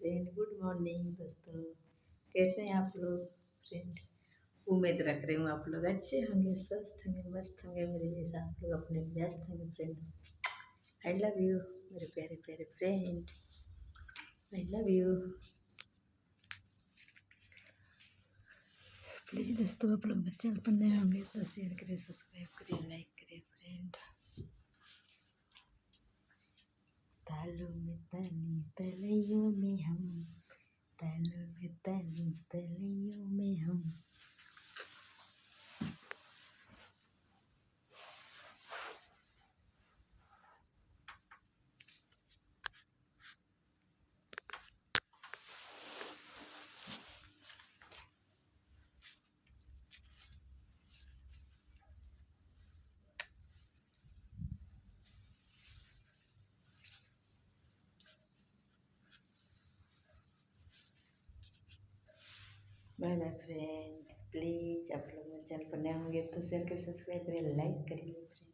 Friend, good morning दोस्तों। कैसे हैं आप लोग फ्रेंड? उम्मीद रख रही हूँ आप लोग अच्छे होंगे, स्वस्थ होंगे, मस्त होंगे, मेरे जैसा आप लोग अपने व्यस्त होंगे फ्रेंड। आई लव यू मेरे प्यारे प्यारे friend, I love you. Please दोस्तों आप लोग मेरे चैनल पर नए होंगे तो शेयर करें, सब्सक्राइब करें, लाइक करें फ्रेंड। तालों में ताली तलैयों में हम, तालों में ताली तलैयों में हम। Bye bye friend. प्लीज़ आप लोग मेरे चैनल पर नए होंगे तो शेयर करें, सब्सक्राइब करें, लाइक करिए फ्रेंड।